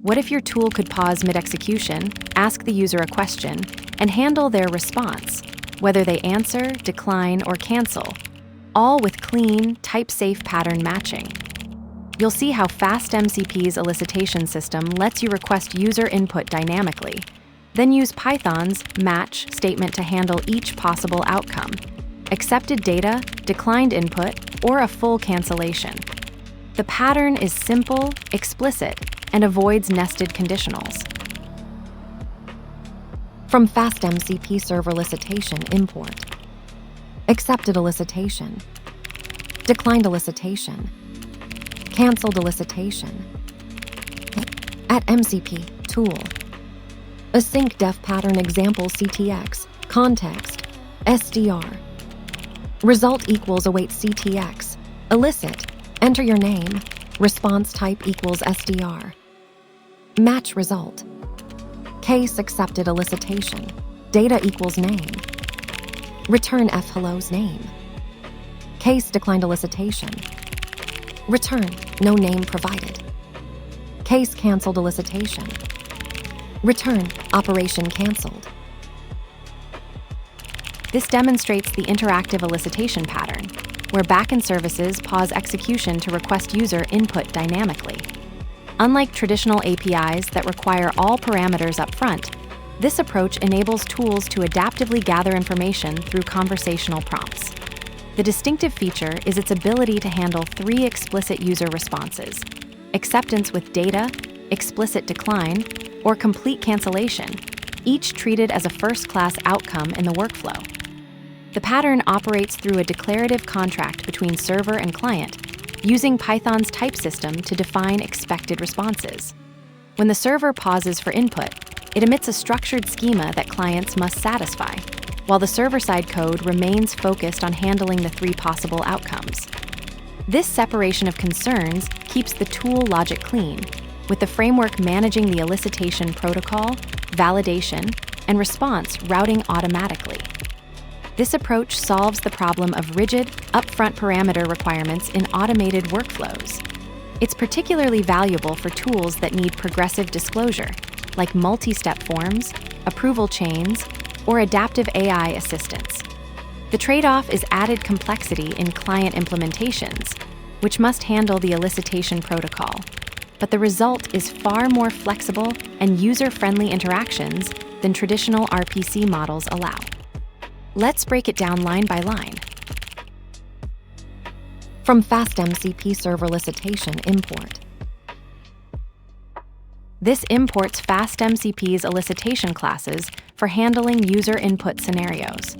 What if your tool could pause mid-execution, ask the user a question, and handle their response, whether they answer, decline, or cancel, all with clean, type-safe pattern matching? You'll see how FastMCP's elicitation system lets you request user input dynamically, then use Python's match statement to handle each possible outcome: accepted data, declined input, or a full cancellation. The pattern is simple, explicit, and avoids nested conditionals. From FastMCP server elicitation, import accepted elicitation, declined elicitation, canceled elicitation. At MCP, tool, async def pattern example CTX, context, SDR. Result equals await CTX, elicit, enter your name, response type equals SDR. Match result. Case accepted elicitation, data equals name. Return F hello's name. Case declined elicitation. Return no name provided. Case canceled elicitation. Return operation canceled. This demonstrates the interactive elicitation pattern, where backend services pause execution to request user input dynamically. Unlike traditional APIs that require all parameters up front, this approach enables tools to adaptively gather information through conversational prompts. The distinctive feature is its ability to handle 3 explicit user responses: acceptance with data, explicit decline, or complete cancellation, each treated as a first-class outcome in the workflow. The pattern operates through a declarative contract between server and client, using Python's type system to define expected responses. When the server pauses for input, it emits a structured schema that clients must satisfy, while the server-side code remains focused on handling the 3 possible outcomes. This separation of concerns keeps the tool logic clean, with the framework managing the elicitation protocol, validation, and response routing automatically. This approach solves the problem of rigid, upfront parameter requirements in automated workflows. It's particularly valuable for tools that need progressive disclosure, like multi-step forms, approval chains, or adaptive AI assistance. The trade-off is added complexity in client implementations, which must handle the elicitation protocol. But the result is far more flexible and user-friendly interactions than traditional RPC models allow. Let's break it down line by line. From FastMCP server elicitation, import. This imports FastMCP's elicitation classes for handling user input scenarios.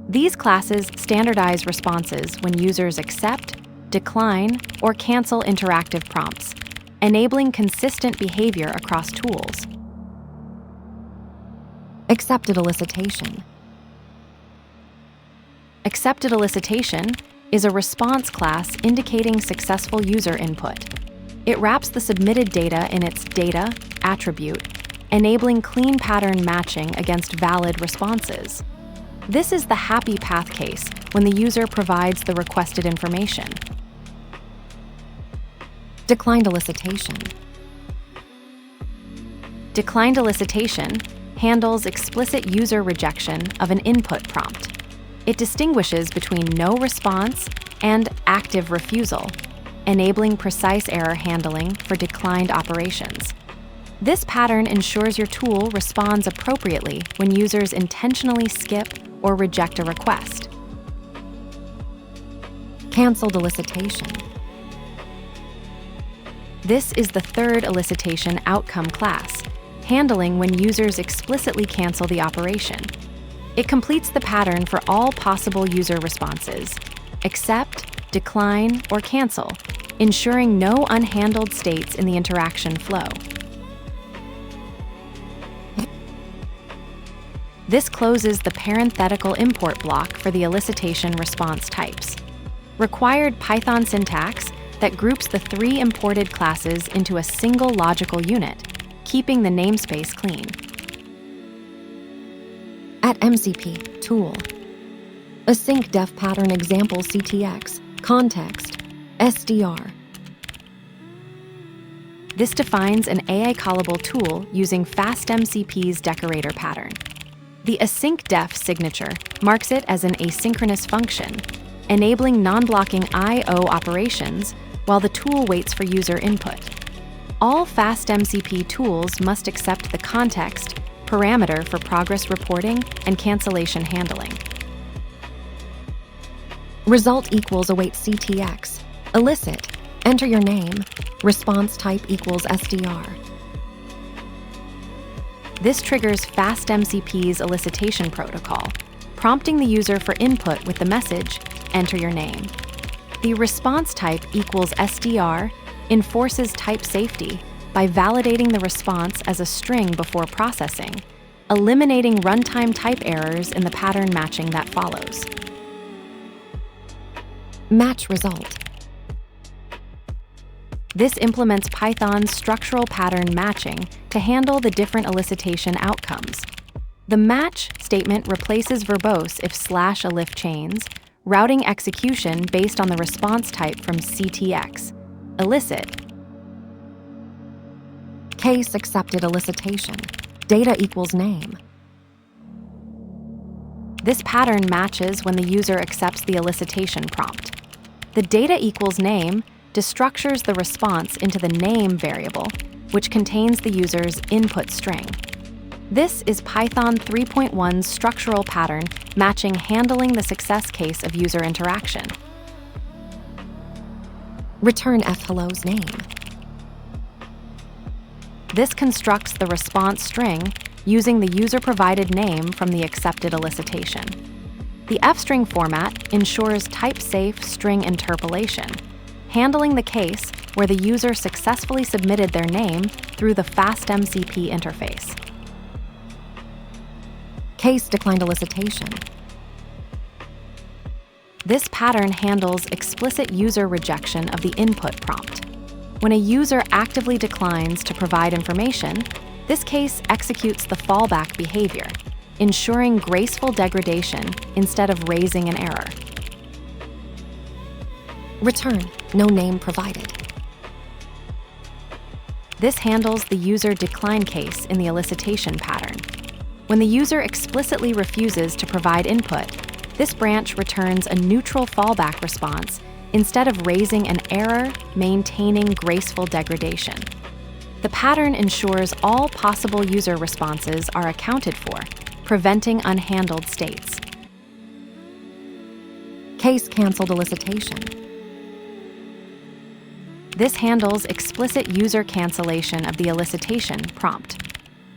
These classes standardize responses when users accept, decline, or cancel interactive prompts, enabling consistent behavior across tools. Accepted elicitation. Accepted elicitation is a response class indicating successful user input. It wraps the submitted data in its data attribute, enabling clean pattern matching against valid responses. This is the happy path case when the user provides the requested information. Declined elicitation. Declined elicitation handles explicit user rejection of an input prompt. It distinguishes between no response and active refusal, enabling precise error handling for declined operations. This pattern ensures your tool responds appropriately when users intentionally skip or reject a request. Canceled elicitation. This is the third elicitation outcome class, handling when users explicitly cancel the operation. It completes the pattern for all possible user responses: accept, decline, or cancel, ensuring no unhandled states in the interaction flow. This closes the parenthetical import block for the elicitation response types. Required Python syntax that groups the 3 imported classes into a single logical unit, keeping the namespace clean. At MCP, tool, async def pattern example CTX, context, SDR. This defines an AI callable tool using FastMCP's decorator pattern. The async_def signature marks it as an asynchronous function, enabling non-blocking I/O operations while the tool waits for user input. All FastMCP tools must accept the context parameter for progress reporting and cancellation handling. Result equals await CTX. Elicit. Enter your name. Response type equals SDR. This triggers FastMCP's elicitation protocol, prompting the user for input with the message, enter your name. The response type equals SDR enforces type safety by validating the response as a string before processing, eliminating runtime type errors in the pattern matching that follows. Match result. This implements Python's structural pattern matching to handle the different elicitation outcomes. The match statement replaces verbose if /elif chains, routing execution based on the response type from CTX. Elicit. Case accepted elicitation. Data equals name. This pattern matches when the user accepts the elicitation prompt. The data equals name destructures the response into the name variable, which contains the user's input string. This is Python 3.1's structural pattern matching handling the success case of user interaction. Return fhello's name. This constructs the response string using the user-provided name from the accepted elicitation. The fstring format ensures type-safe string interpolation, handling the case where the user successfully submitted their name through the FastMCP interface. Case declined elicitation. This pattern handles explicit user rejection of the input prompt. When a user actively declines to provide information, this case executes the fallback behavior, ensuring graceful degradation instead of raising an error. Return, no name provided. This handles the user decline case in the elicitation pattern. When the user explicitly refuses to provide input, this branch returns a neutral fallback response instead of raising an error, maintaining graceful degradation. The pattern ensures all possible user responses are accounted for, preventing unhandled states. Case canceled elicitation. This handles explicit user cancellation of the elicitation prompt.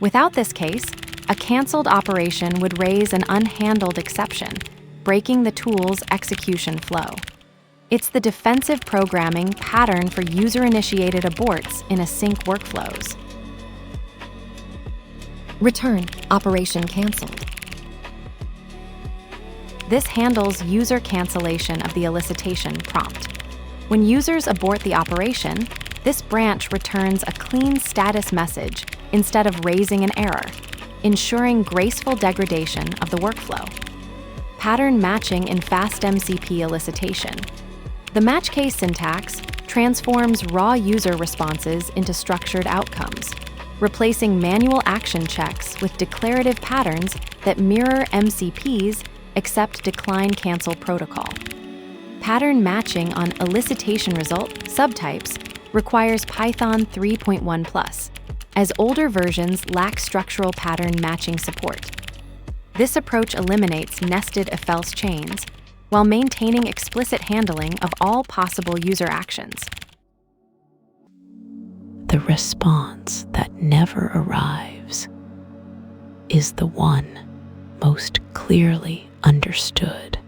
Without this case, a canceled operation would raise an unhandled exception, breaking the tool's execution flow. It's the defensive programming pattern for user-initiated aborts in async workflows. Return, operation canceled. This handles user cancellation of the elicitation prompt. When users abort the operation, this branch returns a clean status message instead of raising an error, ensuring graceful degradation of the workflow. Pattern matching in FastMCP elicitation. The match case syntax transforms raw user responses into structured outcomes, replacing manual action checks with declarative patterns that mirror MCP's accept decline cancel protocol. Pattern matching on elicitation result subtypes requires Python 3.1+, as older versions lack structural pattern matching support. This approach eliminates nested if-else chains while maintaining explicit handling of all possible user actions. The response that never arrives is the one most clearly understood.